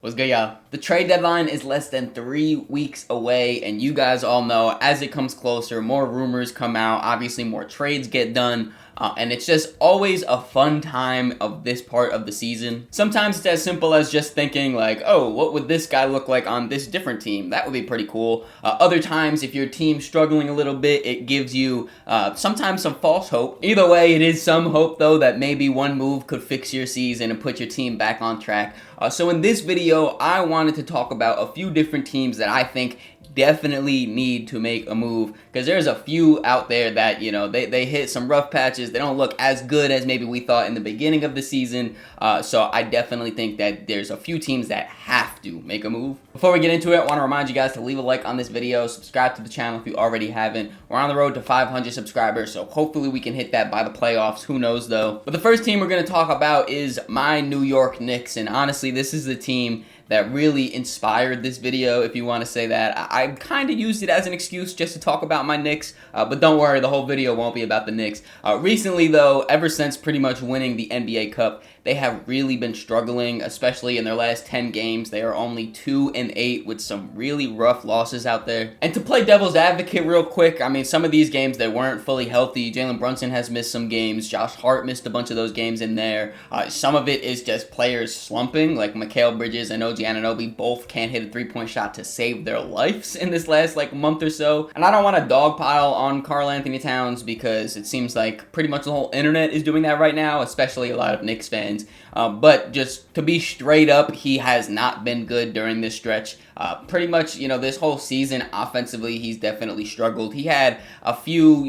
What's good, y'all? The trade deadline is less than 3 weeks away, and you guys all know as it comes closer, more rumors come out. Obviously, more trades get done. And it's just always a fun time of this part of the season. Sometimes it's as simple as just thinking like, oh, what would this guy look like on this different team? That would be pretty cool. Other times, if your team's struggling a little bit, it gives you sometimes some false hope. Either way, it is some hope, though, that maybe one move could fix your season and put your team back on track. So in this video, I wanted to talk about a few different teams that I think definitely need to make a move, because there's a few out there that, you know, they hit some rough patches. They don't look as good as maybe we thought in the beginning of the season. So I definitely think that there's a few teams that have to make a move. Before we get into it, I want to remind you guys to leave a like on this video, subscribe to the channel if you already haven't. We're on the road to 500 subscribers, so hopefully we can hit that by the playoffs. Who knows though. But the first team we're going to talk about is my New York Knicks, and honestly, this is the team that really inspired this video, if you want to say that. I kind of used it as an excuse just to talk about my Knicks, but don't worry, the whole video won't be about the Knicks. Recently, though, ever since pretty much winning the NBA Cup, they have really been struggling, especially in their last 10 games. They are only 2-8 with some really rough losses out there. And to play devil's advocate real quick, I mean, some of these games, they weren't fully healthy. Jalen Brunson has missed some games. Josh Hart missed a bunch of those games in there. Some of it is just players slumping, like Mikal Bridges and OG Anunoby both can't hit a three-point shot to save their lives in this last month or so. And I don't want to dogpile on Karl Anthony Towns, because it seems like pretty much the whole internet is doing that right now, especially a lot of Knicks fans. But just to be straight up, he has not been good during this stretch. Pretty much, you know, this whole season offensively, he's definitely struggled. He had a few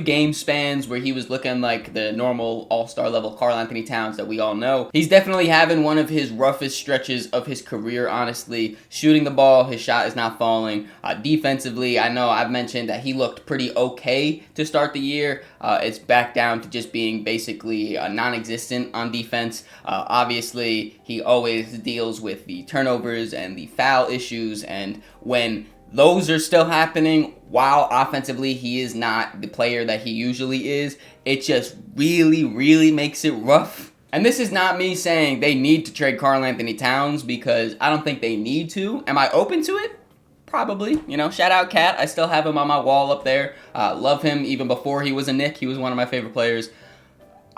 game spans where he was looking like the normal all-star level Karl Anthony Towns that we all know. He's definitely having one of his roughest stretches of his career, honestly. Shooting the ball, his shot is not falling. Defensively, I know I've mentioned that he looked pretty okay to start the year. It's back down to just being basically non-existent on defense. Obviously, he always deals with the turnovers and the foul issues, and when those are still happening while offensively he is not the player that he usually is, it just really makes it rough. And this is not me saying they need to trade Karl Anthony Towns, because I don't think they need to. Am I open to it? Probably. You know, shout out Cat. I still have him on my wall up there. Love him even before he was a Knick. He was one of my favorite players.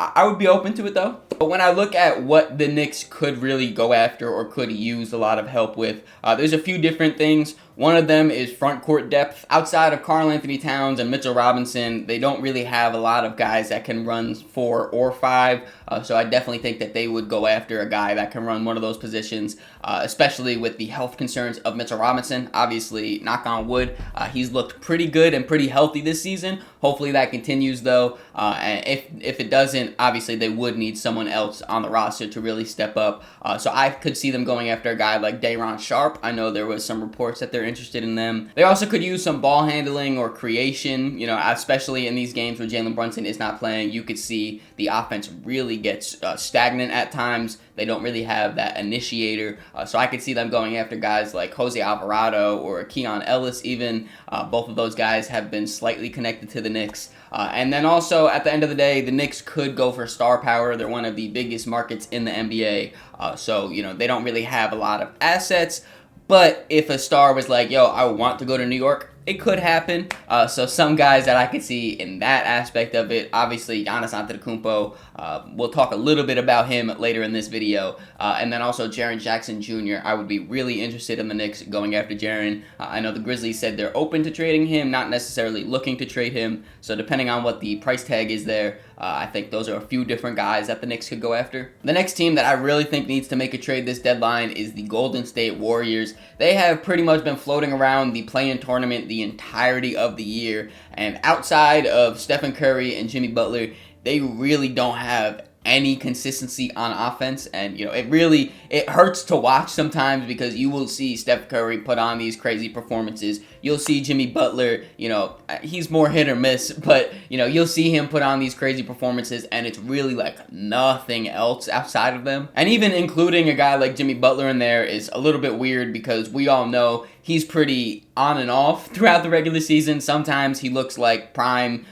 I would be open to it though. But when I look at what the Knicks could really go after or could use a lot of help with, there's a few different things. One of them is front court depth. Outside of Karl Anthony Towns and Mitchell Robinson, they don't really have a lot of guys that can run 4 or 5. So I definitely think that they would go after a guy that can run one of those positions, especially with the health concerns of Mitchell Robinson. Obviously, knock on wood, he's looked pretty good and pretty healthy this season. Hopefully that continues though. And if it doesn't, obviously they would need someone else on the roster to really step up. So I could see them going after a guy like Day'Ron Sharpe. I know there was some reports that they're interested in them. They also could use some ball handling or creation, you know, especially in these games where Jalen Brunson is not playing. You could see the offense really gets stagnant at times. They don't really have that initiator. So I could see them going after guys like Jose Alvarado or Keon Ellis even. Both of those guys have been slightly connected to the Knicks. And then also, at the end of the day, the Knicks could go for star power. They're one of the biggest markets in the NBA. So, you know, they don't really have a lot of assets. But if a star was like, yo, I want to go to New York, it could happen. So some guys that I could see in that aspect of it, obviously Giannis Antetokounmpo. We'll talk a little bit about him later in this video. And then also Jaren Jackson Jr. I would be really interested in the Knicks going after Jaren. I know the Grizzlies said they're open to trading him, not necessarily looking to trade him. So depending on what the price tag is there, I think those are a few different guys that the Knicks could go after. The next team that I really think needs to make a trade this deadline is the Golden State Warriors. They have pretty much been floating around the play-in tournament the entirety of the year, and outside of Stephen Curry and Jimmy Butler, they really don't have any consistency on offense. And, you know, it hurts to watch sometimes, because you will see Steph Curry put on these crazy performances. You'll see Jimmy Butler, you know, he's more hit or miss, but, you know, you'll see him put on these crazy performances, and it's really like nothing else outside of them. And even including a guy like Jimmy Butler in there is a little bit weird, because we all know he's pretty on and off throughout the regular season. Sometimes he looks like premium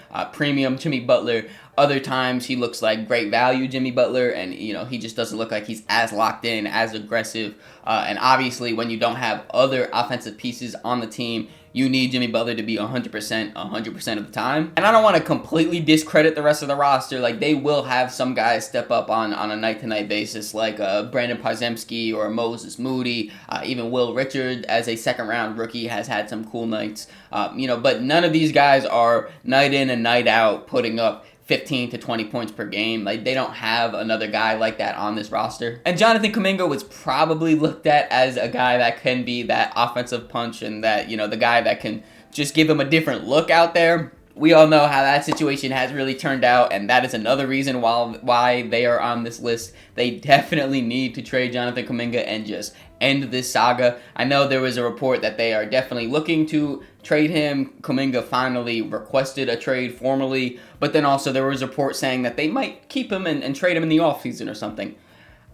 Jimmy Butler. Other times he looks like great value, Jimmy Butler, and he just doesn't look like he's as locked in, as aggressive. And obviously, when you don't have other offensive pieces on the team, you need Jimmy Butler to be 100% of the time. And I don't want to completely discredit the rest of the roster. Like, they will have some guys step up on a night-to-night basis, like Brandon Podziemski or Moses Moody. Even Will Richard, as a second-round rookie, has had some cool nights. But none of these guys are night in and night out putting up 15 to 20 points per game. Like, they don't have another guy like that on this roster. And Jonathan Kuminga was probably looked at as a guy that can be that offensive punch and that, the guy that can just give him a different look out there. We all know how that situation has really turned out, and that is another reason why they are on this list. They definitely need to trade Jonathan Kuminga and just end this saga. I know there was a report that they are definitely looking to trade him. Kuminga finally requested a trade formally, but then also there was a report saying that they might keep him and trade him in the offseason or something.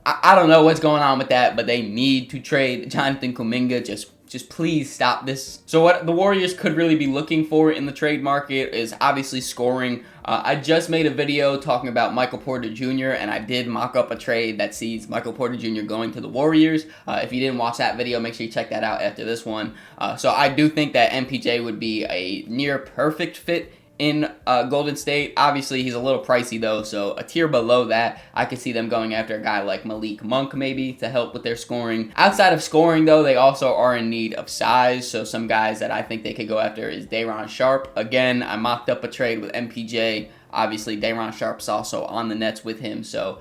I don't know what's going on with that, but they need to trade Jonathan Kuminga. Just please stop this. So what the Warriors could really be looking for in the trade market is obviously scoring. I just made a video talking about Michael Porter Jr., and I did mock up a trade that sees Michael Porter Jr. going to the Warriors. If you didn't watch that video, make sure you check that out after this one. So I do think that MPJ would be a near perfect fit in Golden State. Obviously, he's a little pricey, though, so a tier below that, I could see them going after a guy like Malik Monk, maybe, to help with their scoring. Outside of scoring, though, they also are in need of size, so some guys that I think they could go after is Day'Ron Sharpe. Again, I mocked up a trade with MPJ. Obviously, Day'Ron Sharpe's also on the Nets with him, so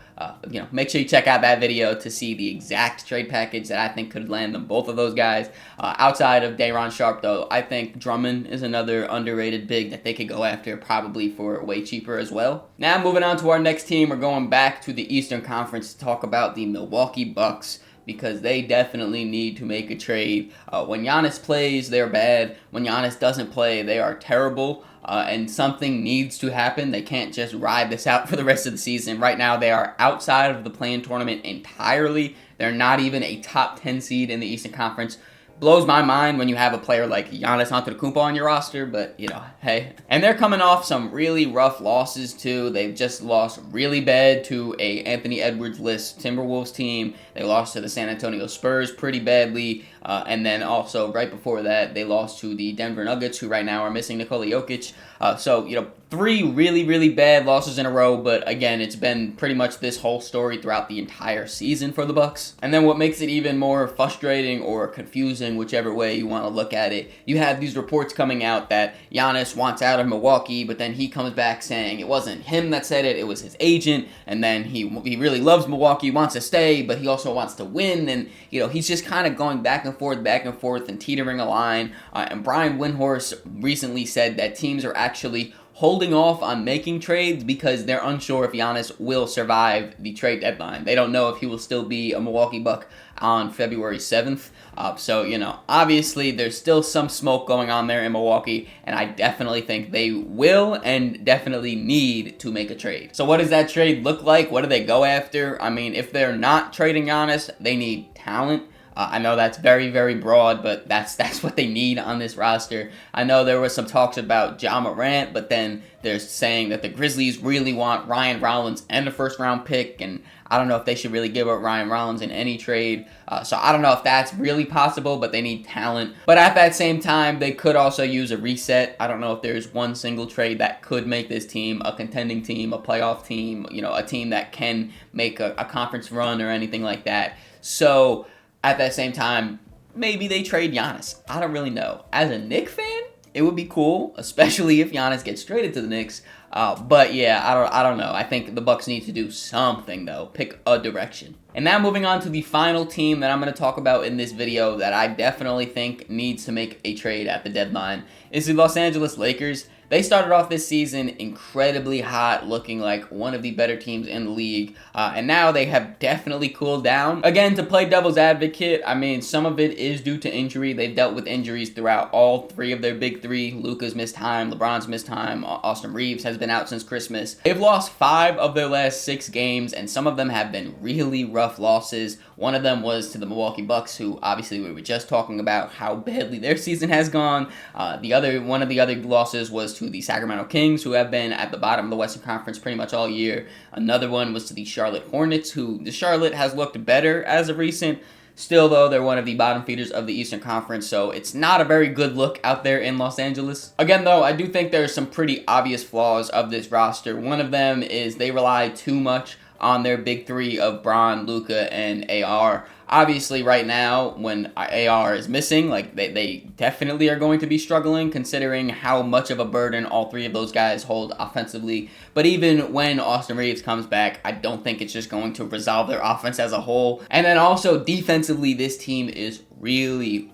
make sure you check out that video to see the exact trade package that I think could land them both of those guys. Outside of Day'Ron Sharpe, though, I think Drummond is another underrated big that they could go after, probably for way cheaper as well. Now, moving on to our next team, we're going back to the Eastern Conference to talk about the Milwaukee Bucks, because they definitely need to make a trade. When Giannis plays, they're bad. When Giannis doesn't play, they are terrible. And something needs to happen. They can't just ride this out for the rest of the season. Right now, they are outside of the play-in tournament entirely. They're not even a top 10 seed in the Eastern Conference. Blows my mind when you have a player like Giannis Antetokounmpo on your roster, but, hey. And they're coming off some really rough losses, too. They've just lost really bad to a Anthony Edwards-less Timberwolves team. They lost to the San Antonio Spurs pretty badly. And then also, right before that, they lost to the Denver Nuggets, who right now are missing Nikola Jokic. So, 3 really, really bad losses in a row, but again, it's been pretty much this whole story throughout the entire season for the Bucks. And then what makes it even more frustrating or confusing, whichever way you want to look at it, you have these reports coming out that Giannis wants out of Milwaukee, but then he comes back saying it wasn't him that said it, it was his agent, and then he really loves Milwaukee, wants to stay, but he also wants to win, and, he's just kind of going back and forth and teetering a line. And Brian Windhorst recently said that teams are actually holding off on making trades because they're unsure if Giannis will survive the trade deadline. They don't know if he will still be a Milwaukee Buck on February 7th. So, obviously there's still some smoke going on there in Milwaukee, and I definitely think they will and definitely need to make a trade. So what does that trade look like? What do they go after? I mean, if they're not trading Giannis, they need talent. I know that's very, very broad, but that's what they need on this roster. I know there was some talks about Ja Morant, but then they're saying that the Grizzlies really want Ryan Rollins and a first-round pick, and I don't know if they should really give up Ryan Rollins in any trade. So I don't know if that's really possible, but they need talent. But at that same time, they could also use a reset. I don't know if there's one single trade that could make this team a contending team, a playoff team, a team that can make a conference run or anything like that. So at that same time, maybe they trade Giannis. I don't really know. As a Knicks fan, it would be cool, especially if Giannis gets traded to the Knicks. But yeah, I don't know. I think the Bucks need to do something, though. Pick a direction. And now moving on to the final team that I'm going to talk about in this video that I definitely think needs to make a trade at the deadline is the Los Angeles Lakers. They started off this season incredibly hot, looking like one of the better teams in the league, and now they have definitely cooled down. Again, to play devil's advocate, I mean, some of it is due to injury. They've dealt with injuries throughout all 3 of their big 3. Luka's missed time, LeBron's missed time, Austin Reeves has been out since Christmas. They've lost 5 of their last 6 games, and some of them have been really rough losses. One of them was to the Milwaukee Bucks, who obviously we were just talking about how badly their season has gone. One of the other losses was to the Sacramento Kings, who have been at the bottom of the Western Conference pretty much all year. Another one was to the Charlotte Hornets, who the Charlotte has looked better as of recent. Still, though, they're one of the bottom feeders of the Eastern Conference, so it's not a very good look out there in Los Angeles. Again, though, I do think there's some pretty obvious flaws of this roster. One of them is they rely too much on their big three of Bron, Luka, and AR. Obviously, right now, when AR is missing, like they definitely are going to be struggling, considering how much of a burden all three of those guys hold offensively. But even when Austin Reeves comes back, I don't think it's just going to resolve their offense as a whole. And then also defensively, this team is really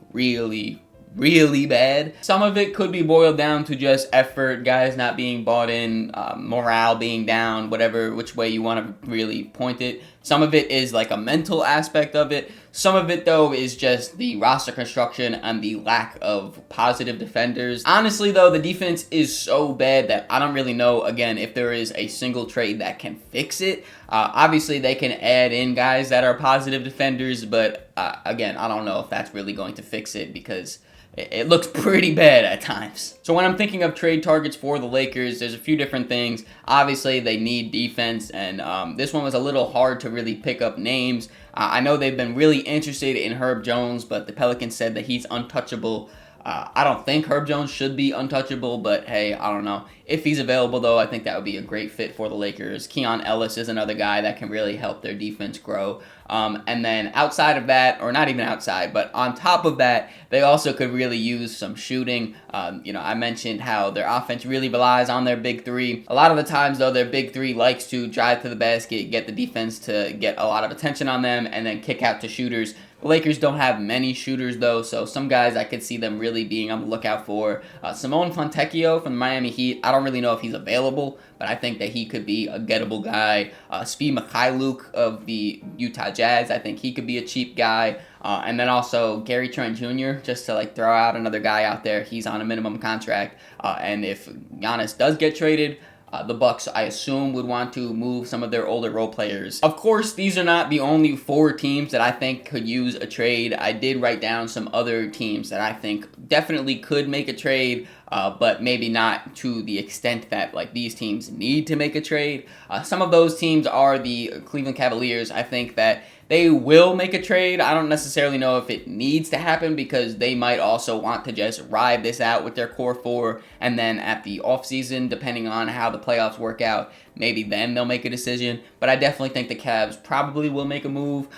bad. Some of it could be boiled down to just effort, guys not being bought in, morale being down, which way you want to really point it. Some of it is like a mental aspect of it. Some of it, though, is just the roster construction and the lack of positive defenders. Honestly, though, the defense is so bad that I don't really know, again, if there is a single trade that can fix it. Obviously, they can add in guys that are positive defenders, but again, I don't know if that's really going to fix it because it looks pretty bad at times. So when I'm thinking of trade targets for the Lakers, there's a few different things. Obviously, they need defense, and this one was a little hard to really pick up names. I know they've been really interested in Herb Jones, but the Pelicans said that he's untouchable. I don't think Herb Jones should be untouchable, but hey, I don't know. If he's available, though, I think that would be a great fit for the Lakers. Keon Ellis is another guy that can really help their defense grow. And then outside of that, or not even outside, but on top of that, they also could really use some shooting. I mentioned how their offense really relies on their big three. A lot of the times, though, their big three likes to drive to the basket, get the defense to get a lot of attention on them, and then kick out to shooters. The Lakers don't have many shooters, though, so some guys I could see them really being on the lookout for. Simone Fontecchio from the Miami Heat, I don't really know if he's available, but I think that he could be a gettable guy. Svi Mikhailuk of the Utah Jazz, I think he could be a cheap guy. And then also Gary Trent Jr., just to like throw out another guy out there. He's on a minimum contract, and if Giannis does get traded, the Bucks, I assume, would want to move some of their older role players. Of course, these are not the only 4 teams that I think could use a trade. I did write down some other teams that I think definitely could make a trade, but maybe not to the extent that like these teams need to make a trade. Some of those teams are the Cleveland Cavaliers. I think that they will make a trade. I don't necessarily know if it needs to happen because they might also want to just ride this out with their core 4, and then at the offseason, depending on how the playoffs work out, maybe then they'll make a decision. But I definitely think the Cavs probably will make a move.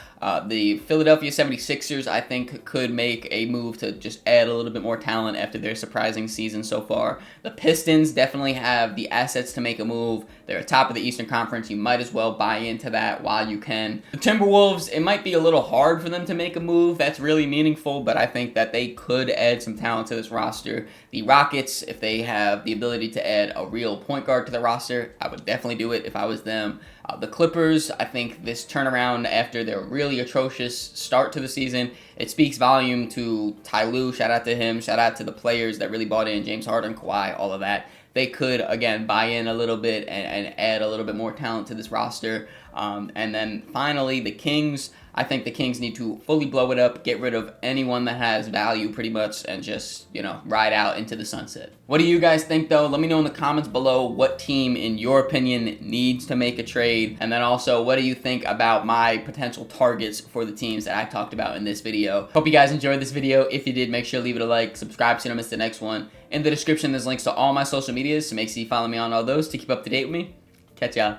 The Philadelphia 76ers, I think, could make a move to just add a little bit more talent after their surprising season so far. The Pistons definitely have the assets to make a move. They're atop of the Eastern Conference. You might as well buy into that while you can. The Timberwolves, it might be a little hard for them to make a move that's really meaningful, but I think that they could add some talent to this roster. The Rockets, if they have the ability to add a real point guard to the roster, I would definitely do it if I was them. The Clippers, I think this turnaround after their really atrocious start to the season, it speaks volume to Ty Lue. Shout out to him. Shout out to the players that really bought in, James Harden, Kawhi, all of that. They could, again, buy in a little bit and add a little bit more talent to this roster. And then finally, the Kings. I think the Kings need to fully blow it up, get rid of anyone that has value pretty much, and just, ride out into the sunset. What do you guys think, though? Let me know in the comments below what team, in your opinion, needs to make a trade. And then also, what do you think about my potential targets for the teams that I talked about in this video? Hope you guys enjoyed this video. If you did, make sure to leave it a like, subscribe so you don't miss the next one. In the description, there's links to all my social medias, so make sure you follow me on all those to keep up to date with me. Catch y'all.